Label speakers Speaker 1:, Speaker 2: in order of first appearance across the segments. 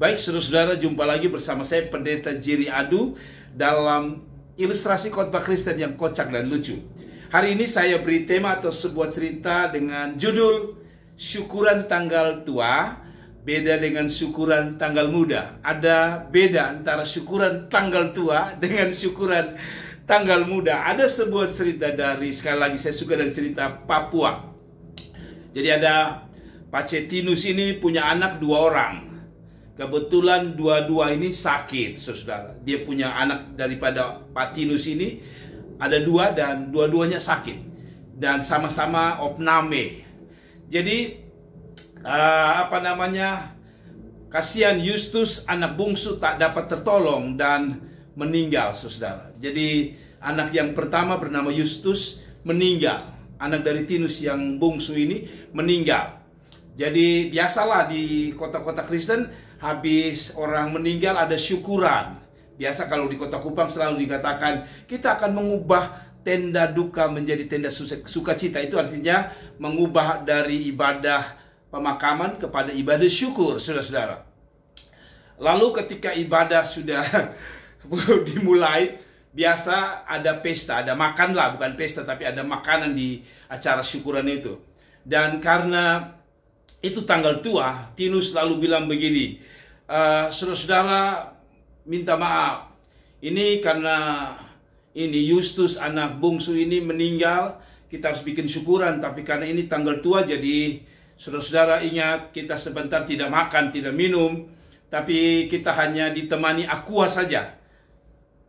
Speaker 1: Baik, saudara-saudara, jumpa lagi bersama saya Pendeta Jerry Adu dalam ilustrasi khotbah Kristen yang kocak dan lucu. Hari ini saya beri tema atau sebuah cerita dengan judul Syukuran Tanggal Tua beda dengan syukuran tanggal muda. Ada beda antara syukuran tanggal tua dengan syukuran tanggal muda. Ada sebuah cerita dari, sekali lagi saya suka dari cerita Papua. Jadi ada Pak Cetinus ini punya anak 2 orang. Kebetulan dua-dua ini sakit, saudara. Dia punya anak daripada Pak Tinus ini ada 2 dan dua-duanya sakit dan sama-sama opname. Jadi kasihan Justus, anak bungsu tak dapat tertolong dan meninggal, saudara. Jadi anak yang pertama bernama Justus meninggal. Anak dari Tinus yang bungsu ini meninggal. Jadi biasalah di kota-kota Kristen, habis orang meninggal ada syukuran. Biasa kalau di Kota Kupang selalu dikatakan kita akan mengubah tenda duka menjadi tenda sukacita. Itu artinya mengubah dari ibadah pemakaman kepada ibadah syukur, saudara-saudara. Lalu ketika ibadah sudah dimulai, biasa ada pesta, ada makan lah, bukan pesta tapi ada makanan di acara syukuran itu. Dan karena itu tanggal tua, Tinus lalu bilang begini, saudara-saudara minta maaf, ini karena ini Justus anak bungsu ini meninggal, kita harus bikin syukuran, tapi karena ini tanggal tua jadi saudara-saudara ingat kita sebentar tidak makan, tidak minum, tapi kita hanya ditemani aqua saja,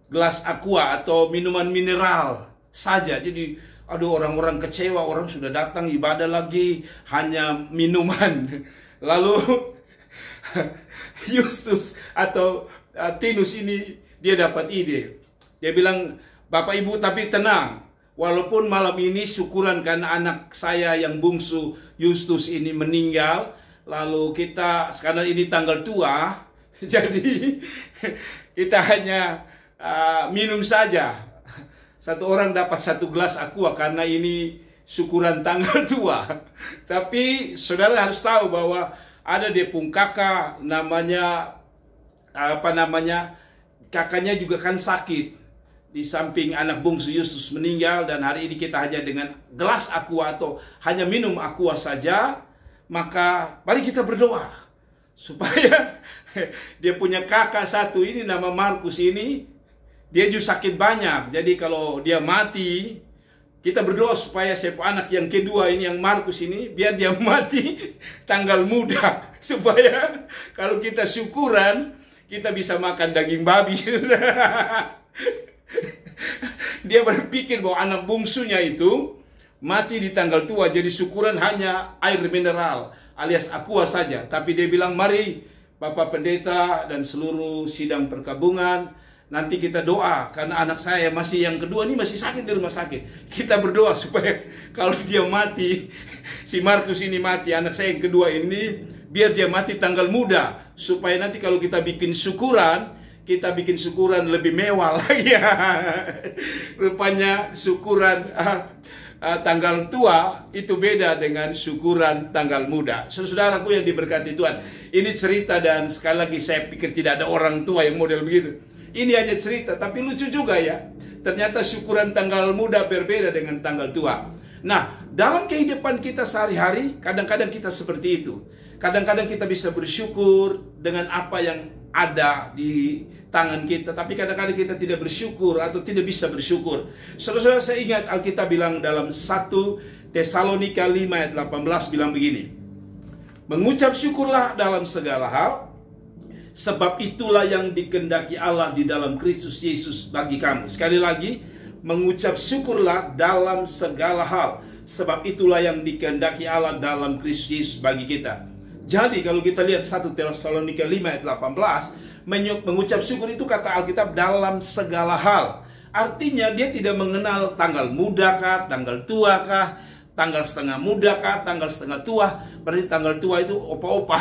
Speaker 1: gelas aqua atau minuman mineral saja. Jadi aduh, orang-orang kecewa, orang sudah datang ibadah lagi hanya minuman. Lalu Justus atau Tinus ini dia dapat ide. Dia bilang, Bapak Ibu tapi tenang, walaupun malam ini syukuran karena anak saya yang bungsu Justus ini meninggal, lalu kita sekarang ini tanggal tua, jadi kita hanya minum saja. Satu orang dapat 1 gelas aqua karena ini syukuran tanggal tua. Tapi saudara harus tahu bahwa ada dia pun kakak kakaknya juga kan sakit. Di samping anak bungsu Justus meninggal dan hari ini kita hanya dengan gelas aqua atau hanya minum aqua saja, maka mari kita berdoa supaya dia punya kakak satu ini nama Markus ini, dia juga sakit banyak. Jadi kalau dia mati, kita berdoa supaya anak yang kedua ini, yang Markus ini, biar dia mati tanggal muda. Supaya kalau kita syukuran, kita bisa makan daging babi. Dia berpikir bahwa anak bungsunya itu mati di tanggal tua, jadi syukuran hanya air mineral alias aqua saja. Tapi dia bilang, mari Bapak Pendeta dan seluruh sidang perkabungan, nanti kita doa, karena anak saya masih yang kedua ini masih sakit di rumah sakit. Kita berdoa supaya kalau dia mati, si Markus ini mati, anak saya yang kedua ini, biar dia mati tanggal muda. Supaya nanti kalau kita bikin syukuran, kita bikin syukuran lebih mewah lagi. Rupanya syukuran tanggal tua itu beda dengan syukuran tanggal muda. Saudaraku yang diberkati Tuhan, ini cerita dan sekali lagi saya pikir tidak ada orang tua yang model begitu. Ini hanya cerita, tapi lucu juga ya. Ternyata syukuran tanggal muda berbeda dengan tanggal tua. Nah, dalam kehidupan kita sehari-hari, kadang-kadang kita seperti itu. Kadang-kadang kita bisa bersyukur dengan apa yang ada di tangan kita, tapi kadang-kadang kita tidak bersyukur atau tidak bisa bersyukur. Saudara-saudara, saya ingat Alkitab bilang dalam 1 Tesalonika 5 ayat 18 bilang begini, mengucap syukurlah dalam segala hal, sebab itulah yang dikehendaki Allah di dalam Kristus Yesus bagi kamu. Sekali lagi, mengucap syukurlah dalam segala hal, sebab itulah yang dikehendaki Allah dalam Kristus Yesus bagi kita. Jadi kalau kita lihat 1 Tesalonika 5 ayat 18, mengucap syukur itu kata Alkitab dalam segala hal. Artinya dia tidak mengenal tanggal muda kah, tanggal tua kah, tanggal setengah muda kah, tanggal setengah tua. Berarti tanggal tua itu opa-opa.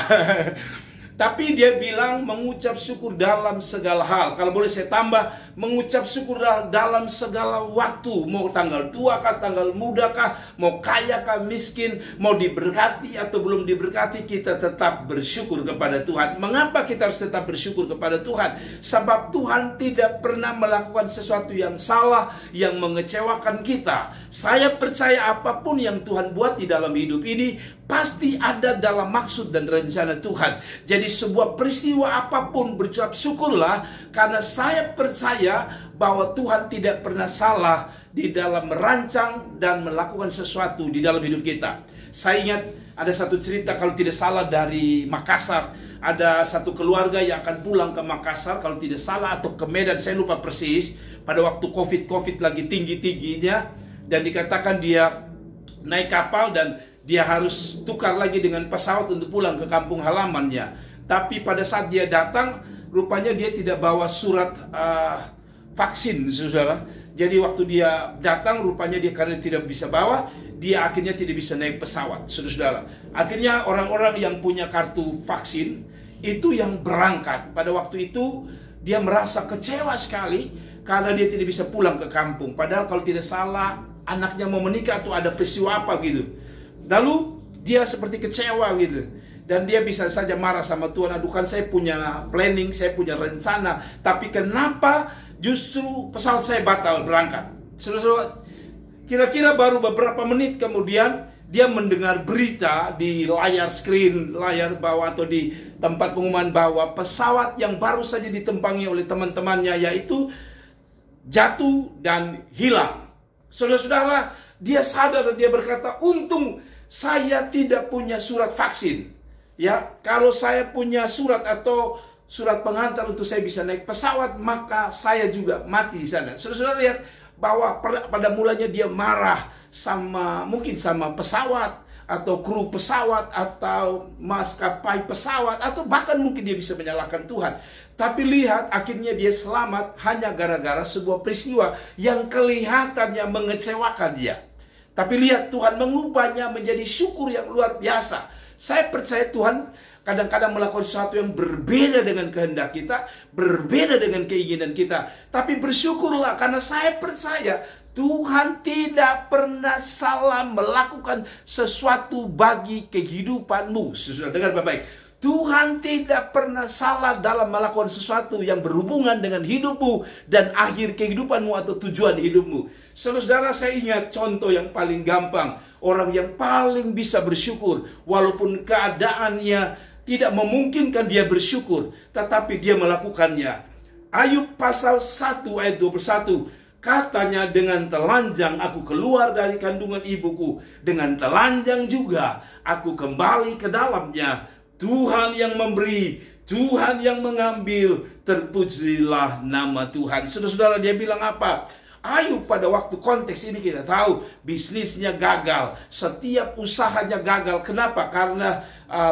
Speaker 1: Tapi dia bilang mengucap syukur dalam segala hal. Kalau boleh saya tambah, mengucap syukur dalam segala waktu. Mau tanggal tua kah, tanggal muda kah, mau kaya kah, miskin, mau diberkati atau belum diberkati, kita tetap bersyukur kepada Tuhan. Mengapa kita harus tetap bersyukur kepada Tuhan? Sebab Tuhan tidak pernah melakukan sesuatu yang salah, yang mengecewakan kita. Saya percaya apapun yang Tuhan buat di dalam hidup ini pasti ada dalam maksud dan rencana Tuhan. Jadi sebuah peristiwa apapun berucap syukurlah, karena saya percaya bahwa Tuhan tidak pernah salah di dalam merancang dan melakukan sesuatu di dalam hidup kita. Saya ingat ada satu cerita, kalau tidak salah dari Makassar. Ada satu keluarga yang akan pulang ke Makassar, kalau tidak salah, atau ke Medan, saya lupa persis. Pada waktu COVID lagi tinggi-tingginya, dan dikatakan dia naik kapal dan dia harus tukar lagi dengan pesawat untuk pulang ke kampung halamannya. Tapi pada saat dia datang, rupanya dia tidak bawa surat vaksin, saudara. Jadi waktu dia datang, rupanya dia karena tidak bisa bawa, dia akhirnya tidak bisa naik pesawat, saudara. Akhirnya orang-orang yang punya kartu vaksin itu yang berangkat. Pada waktu itu dia merasa kecewa sekali karena dia tidak bisa pulang ke kampung. Padahal kalau tidak salah anaknya mau menikah atau ada peristiwa apa gitu. Lalu dia seperti kecewa gitu. Dan dia bisa saja marah sama Tuhan. Aduh, kan saya punya planning, saya punya rencana, tapi kenapa justru pesawat saya batal berangkat? Saudara, kira-kira baru beberapa menit kemudian dia mendengar berita di layar screen, layar bawah atau di tempat pengumuman bahwa pesawat yang baru saja ditumpangi oleh teman-temannya yaitu jatuh dan hilang. Saudara-saudara, dia sadar dan dia berkata, untung saya tidak punya surat vaksin. Ya, kalau saya punya surat atau surat pengantar untuk saya bisa naik pesawat, maka saya juga mati di sana. Saudara-saudara lihat bahwa pada mulanya dia marah mungkin sama pesawat atau kru pesawat atau maskapai pesawat, atau bahkan mungkin dia bisa menyalahkan Tuhan. Tapi lihat, akhirnya dia selamat hanya gara-gara sebuah peristiwa yang kelihatannya mengecewakan dia. Tapi lihat, Tuhan mengubahnya menjadi syukur yang luar biasa. Saya percaya Tuhan kadang-kadang melakukan sesuatu yang berbeda dengan kehendak kita, berbeda dengan keinginan kita. Tapi bersyukurlah, karena saya percaya Tuhan tidak pernah salah melakukan sesuatu bagi kehidupanmu. Sudah dengar baik-baik. Tuhan tidak pernah salah dalam melakukan sesuatu yang berhubungan dengan hidupmu dan akhir kehidupanmu atau tujuan hidupmu. Saudara, saya ingat contoh yang paling gampang. Orang yang paling bisa bersyukur walaupun keadaannya tidak memungkinkan dia bersyukur, tetapi dia melakukannya. Ayub pasal 1 ayat 21. Katanya, dengan telanjang aku keluar dari kandungan ibuku, dengan telanjang juga aku kembali ke dalamnya. Tuhan yang memberi, Tuhan yang mengambil, terpujilah nama Tuhan. Saudara-saudara, dia bilang apa? Ayub pada waktu konteks ini kita tahu bisnisnya gagal, setiap usahanya gagal. Kenapa? Karena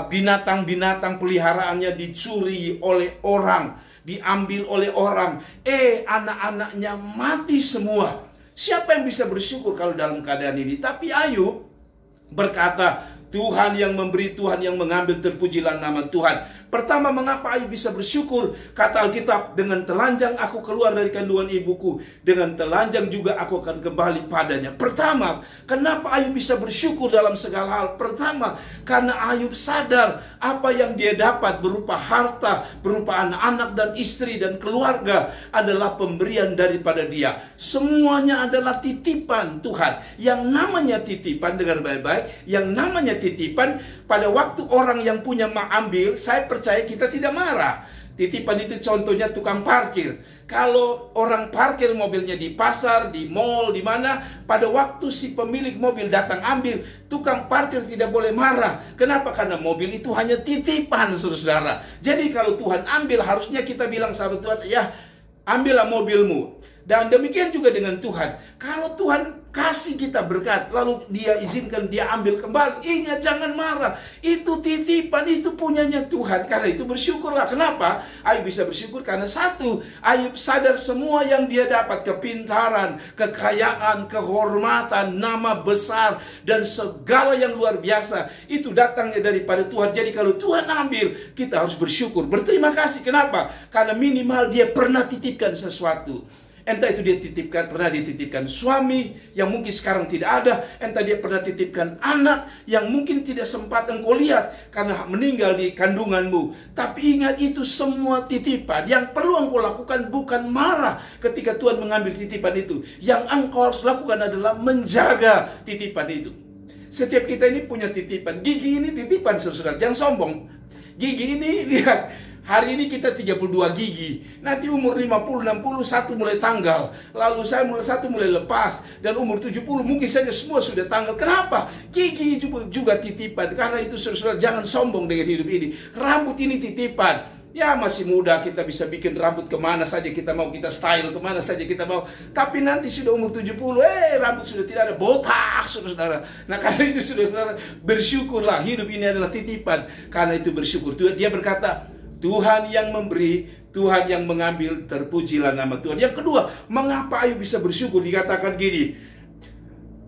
Speaker 1: binatang-binatang peliharaannya dicuri oleh orang, diambil oleh orang. Anak-anaknya mati semua. Siapa yang bisa bersyukur kalau dalam keadaan ini? Tapi Ayub berkata, Tuhan yang memberi, Tuhan yang mengambil, terpujilah nama Tuhan. Pertama, mengapa Ayub bisa bersyukur? Kata Alkitab, dengan telanjang aku keluar dari kandungan ibuku, dengan telanjang juga aku akan kembali padanya. Pertama, kenapa Ayub bisa bersyukur dalam segala hal? Pertama, karena Ayub sadar apa yang dia dapat berupa harta, berupa anak-anak dan istri dan keluarga adalah pemberian daripada dia. Semuanya adalah titipan Tuhan. Yang namanya titipan, dengar baik-baik, yang namanya titipan, pada waktu orang yang punya mengambil, saya percaya kita tidak marah. Titipan itu contohnya tukang parkir. Kalau orang parkir mobilnya di pasar, di mall, di mana, pada waktu si pemilik mobil datang ambil, tukang parkir tidak boleh marah. Kenapa? Karena mobil itu hanya titipan, saudara. Jadi kalau Tuhan ambil, harusnya kita bilang sama Tuhan, ya ambillah mobilmu. Dan demikian juga dengan Tuhan. Kalau Tuhan kasih kita berkat, lalu dia izinkan, dia ambil kembali, ingat jangan marah. Itu titipan, itu punyanya Tuhan. Karena itu bersyukurlah. Kenapa? Ayub bisa bersyukur karena satu, Ayub sadar semua yang dia dapat, kepintaran, kekayaan, kehormatan, nama besar, dan segala yang luar biasa, itu datangnya daripada Tuhan. Jadi kalau Tuhan ambil, kita harus bersyukur, berterima kasih. Kenapa? Karena minimal dia pernah titipkan sesuatu. Entah itu dia pernah dititipkan suami yang mungkin sekarang tidak ada. Entah dia pernah titipkan anak yang mungkin tidak sempat engkau lihat karena meninggal di kandunganmu. Tapi ingat, itu semua titipan. Yang perlu engkau lakukan bukan marah ketika Tuhan mengambil titipan itu. Yang engkau harus lakukan adalah menjaga titipan itu. Setiap kita ini punya titipan. Gigi ini titipan, saudara. Jangan sombong. Gigi ini, lihat. Hari ini kita 32 gigi. Nanti umur 50, 60, satu mulai tanggal. Lalu saya satu mulai lepas. Dan umur 70 mungkin saja semua sudah tanggal. Kenapa? Gigi juga titipan. Karena itu saudara, jangan sombong dengan hidup ini. Rambut ini titipan. Ya masih muda, kita bisa bikin rambut kemana saja kita mau, kita style kemana saja kita mau. Tapi nanti sudah umur 70, rambut sudah tidak ada, botak saudara. Nah karena itu saudara, bersyukurlah, hidup ini adalah titipan. Karena itu bersyukur. Dia berkata, Tuhan yang memberi, Tuhan yang mengambil, terpujilah nama Tuhan. Yang kedua, mengapa Ayub bisa bersyukur? Dikatakan gini,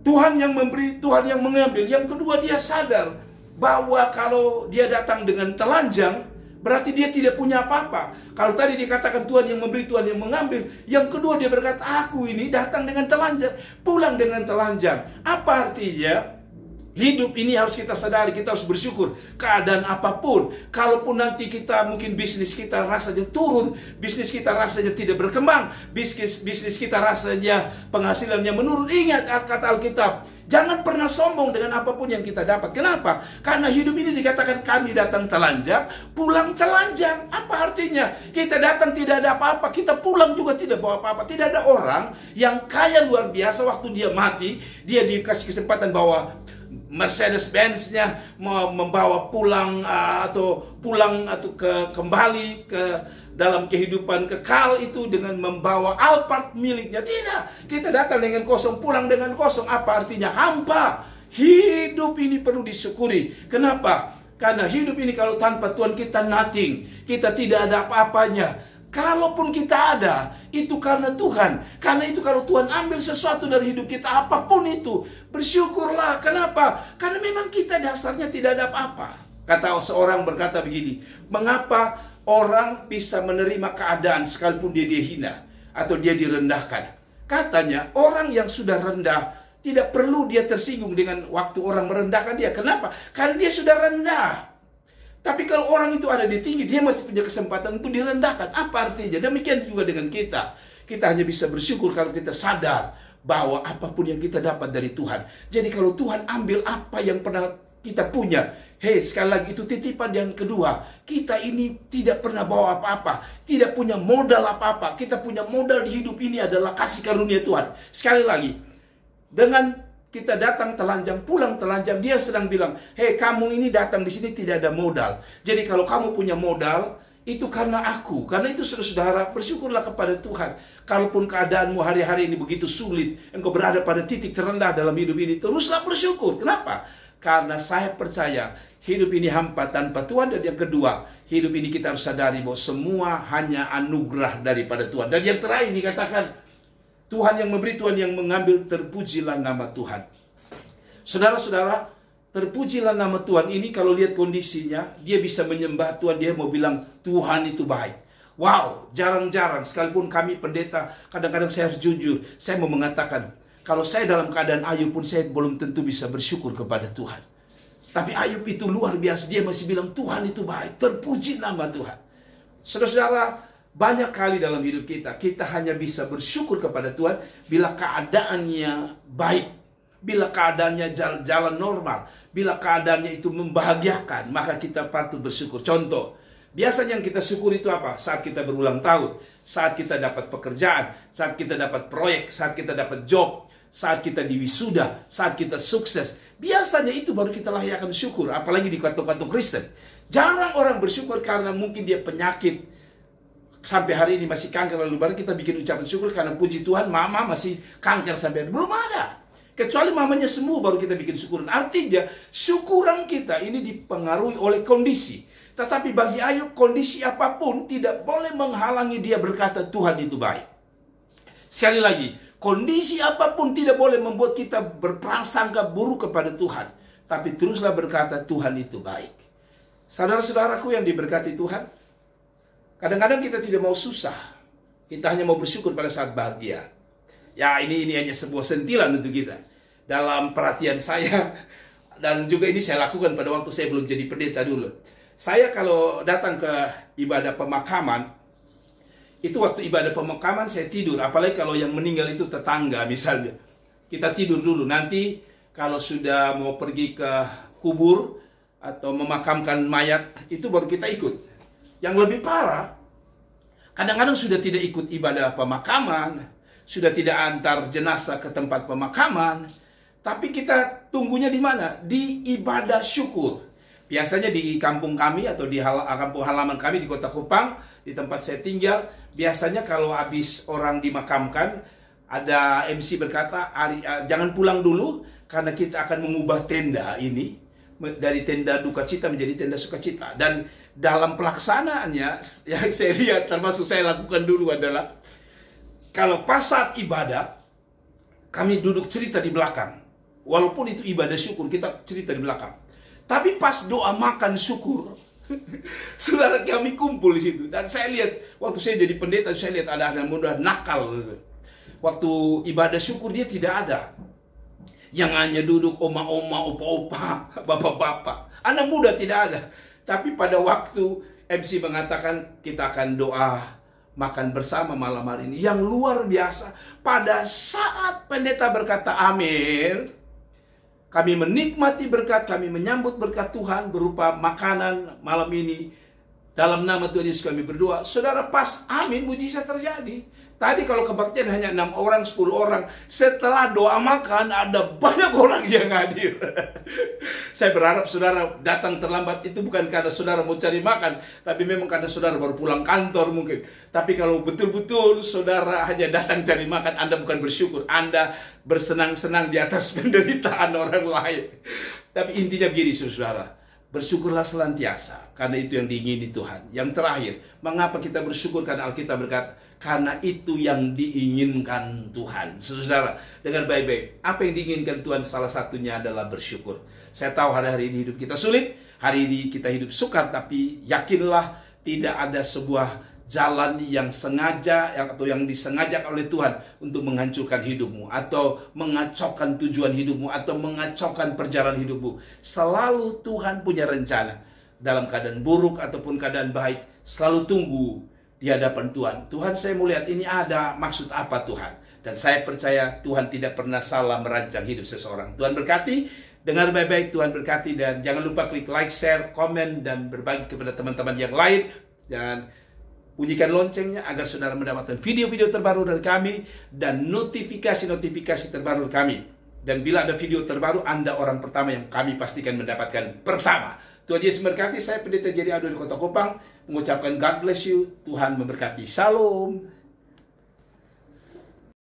Speaker 1: Tuhan yang memberi, Tuhan yang mengambil. Yang kedua, dia sadar bahwa kalau dia datang dengan telanjang, berarti dia tidak punya apa-apa. Kalau tadi dikatakan Tuhan yang memberi, Tuhan yang mengambil. Yang kedua, dia berkata, aku ini datang dengan telanjang, pulang dengan telanjang. Apa artinya? Hidup ini harus kita sadari, kita harus bersyukur keadaan apapun. Kalaupun nanti kita mungkin bisnis kita rasanya turun, bisnis kita rasanya tidak berkembang, bisnis kita rasanya penghasilannya menurun. Ingat kata Alkitab, jangan pernah sombong dengan apapun yang kita dapat. Kenapa? Karena hidup ini dikatakan kami datang telanjang, pulang telanjang. Apa artinya? Kita datang tidak ada apa-apa, kita pulang juga tidak bawa apa-apa. Tidak ada orang yang kaya luar biasa, waktu dia mati, dia dikasih kesempatan bawa Mercedes-Benz-nya, membawa pulang atau kembali ke dalam kehidupan kekal itu dengan membawa Alphard miliknya. Tidak, kita datang dengan kosong, pulang dengan kosong. Apa artinya? Hampa. Hidup ini perlu disyukuri. Kenapa? Karena hidup ini kalau tanpa Tuhan kita nothing. Kita tidak ada apa-apanya. Kalaupun kita ada, itu karena Tuhan. Karena itu kalau Tuhan ambil sesuatu dari hidup kita, apapun itu, bersyukurlah. Kenapa? Karena memang kita dasarnya tidak ada apa-apa. Kata seorang berkata begini, mengapa orang bisa menerima keadaan sekalipun dia dihina atau dia direndahkan? Katanya, orang yang sudah rendah tidak perlu dia tersinggung dengan waktu orang merendahkan dia. Kenapa? Karena dia sudah rendah. Tapi kalau orang itu ada di tinggi, dia masih punya kesempatan untuk direndahkan. Apa artinya? Demikian juga dengan kita. Kita hanya bisa bersyukur kalau kita sadar bahwa apapun yang kita dapat dari Tuhan. Jadi kalau Tuhan ambil apa yang pernah kita punya, sekali lagi itu titipan. Yang kedua, kita ini tidak pernah bawa apa-apa, tidak punya modal apa-apa. Kita punya modal di hidup ini adalah kasih karunia Tuhan. Sekali lagi, dengan kita datang telanjang, pulang telanjang, dia sedang bilang, kamu ini datang di sini tidak ada modal. Jadi kalau kamu punya modal, itu karena aku. Karena itu saudara, bersyukurlah kepada Tuhan. Kalaupun keadaanmu hari-hari ini begitu sulit, engkau berada pada titik terendah dalam hidup ini, teruslah bersyukur. Kenapa? Karena saya percaya hidup ini hampa tanpa Tuhan. Dan yang kedua, hidup ini kita harus sadari bahwa semua hanya anugerah daripada Tuhan. Dan yang terakhir dikatakan, Tuhan yang memberi, Tuhan yang mengambil, terpujilah nama Tuhan. Saudara-saudara, terpujilah nama Tuhan ini kalau lihat kondisinya, dia bisa menyembah Tuhan, dia mau bilang Tuhan itu baik. Wow, jarang-jarang, sekalipun kami pendeta, kadang-kadang saya harus jujur, saya mau mengatakan, kalau saya dalam keadaan Ayub pun saya belum tentu bisa bersyukur kepada Tuhan. Tapi Ayub itu luar biasa, dia masih bilang Tuhan itu baik, terpuji nama Tuhan. Saudara-saudara, banyak kali dalam hidup kita hanya bisa bersyukur kepada Tuhan bila keadaannya baik, bila keadaannya jalan normal, bila keadaannya itu membahagiakan, maka kita patut bersyukur. Contoh, biasanya yang kita syukur itu apa? Saat kita berulang tahun, saat kita dapat pekerjaan, saat kita dapat proyek, saat kita dapat job, saat kita diwisuda, saat kita sukses. Biasanya itu baru kita layakan syukur, apalagi di kantor-kantor Kristen. Jarang orang bersyukur karena mungkin dia penyakit, sampai hari ini masih kanker, lalu baru kita bikin ucapan syukur karena puji Tuhan mama masih kanker sampai hari ini. Belum ada. Kecuali mamanya sembuh baru kita bikin syukuran. Artinya syukuran kita ini dipengaruhi oleh kondisi. Tetapi bagi Ayub, kondisi apapun tidak boleh menghalangi dia berkata Tuhan itu baik. Sekali lagi, kondisi apapun tidak boleh membuat kita berprasangka buruk kepada Tuhan. Tapi teruslah berkata Tuhan itu baik. Saudara-saudaraku yang diberkati Tuhan, kadang-kadang kita tidak mau susah. Kita hanya mau bersyukur pada saat bahagia. Ya, ini hanya sebuah sentilan untuk kita. Dalam perhatian saya, dan juga ini saya lakukan pada waktu saya belum jadi pendeta dulu. Saya kalau datang ke ibadah pemakaman, itu waktu ibadah pemakaman saya tidur. Apalagi kalau yang meninggal itu tetangga misalnya. Kita tidur dulu. Nanti kalau sudah mau pergi ke kubur atau memakamkan mayat, itu baru kita ikut. Yang lebih parah, kadang-kadang sudah tidak ikut ibadah pemakaman, sudah tidak antar jenazah ke tempat pemakaman, tapi kita tunggunya di mana? Di ibadah syukur. Biasanya di kampung kami atau di kampung halaman kami di Kota Kupang, di tempat saya tinggal, biasanya kalau habis orang dimakamkan, ada MC berkata, jangan pulang dulu, karena kita akan mengubah tenda ini, dari tenda duka cita menjadi tenda sukacita. Dan dalam pelaksanaannya, yang saya lihat, termasuk saya lakukan dulu adalah, kalau pas saat ibadah, kami duduk cerita di belakang. Walaupun itu ibadah syukur, kita cerita di belakang. Tapi pas doa makan syukur, saudara kami kumpul di situ. Dan saya lihat, waktu saya jadi pendeta, saya lihat ada anak muda nakal. Waktu ibadah syukur dia tidak ada. Yang hanya duduk oma-oma, opa-opa, bapak-bapak. Anak muda tidak ada. Tapi pada waktu MC mengatakan kita akan doa makan bersama malam hari ini, yang luar biasa, pada saat pendeta berkata amin, kami menikmati berkat, kami menyambut berkat Tuhan berupa makanan malam ini. Dalam nama Tuhan Yesus kami berdoa. Saudara, pas amin, mujizat terjadi. Tadi kalau kebaktian hanya 6 orang, 10 orang. Setelah doa makan, ada banyak orang yang hadir. Saya berharap saudara datang terlambat itu bukan karena saudara mau cari makan, tapi memang karena saudara baru pulang kantor mungkin. Tapi kalau betul-betul saudara hanya datang cari makan, Anda bukan bersyukur. Anda bersenang-senang di atas penderitaan orang lain. Tapi intinya begini saudara. Bersyukurlah senantiasa, karena itu yang diingini Tuhan. Yang terakhir, mengapa kita bersyukur? Karena Alkitab berkata, karena itu yang diinginkan Tuhan. Saudara, dengan baik-baik, apa yang diinginkan Tuhan salah satunya adalah bersyukur. Saya tahu hari-hari ini hidup kita sulit, hari ini kita hidup sukar, tapi yakinlah tidak ada sebuah jalan yang sengaja atau yang disengaja oleh Tuhan untuk menghancurkan hidupmu, atau mengacaukan tujuan hidupmu, atau mengacaukan perjalanan hidupmu. Selalu Tuhan punya rencana. Dalam keadaan buruk ataupun keadaan baik, selalu tunggu di hadapan Tuhan. Tuhan, saya mau lihat ini ada maksud apa Tuhan. Dan saya percaya Tuhan tidak pernah salah merancang hidup seseorang. Tuhan berkati, dengar baik-baik, Tuhan berkati. Dan jangan lupa klik like, share, komen, dan berbagi kepada teman-teman yang lain. Dan bunyikan loncengnya agar saudara mendapatkan video-video terbaru dari kami dan notifikasi-notifikasi terbaru kami. Dan bila ada video terbaru, Anda orang pertama yang kami pastikan mendapatkan pertama. Tuhan Yesus memberkati. Saya Pendeta Jerry Aldo di Kota Kupang mengucapkan God bless you. Tuhan memberkati. Shalom.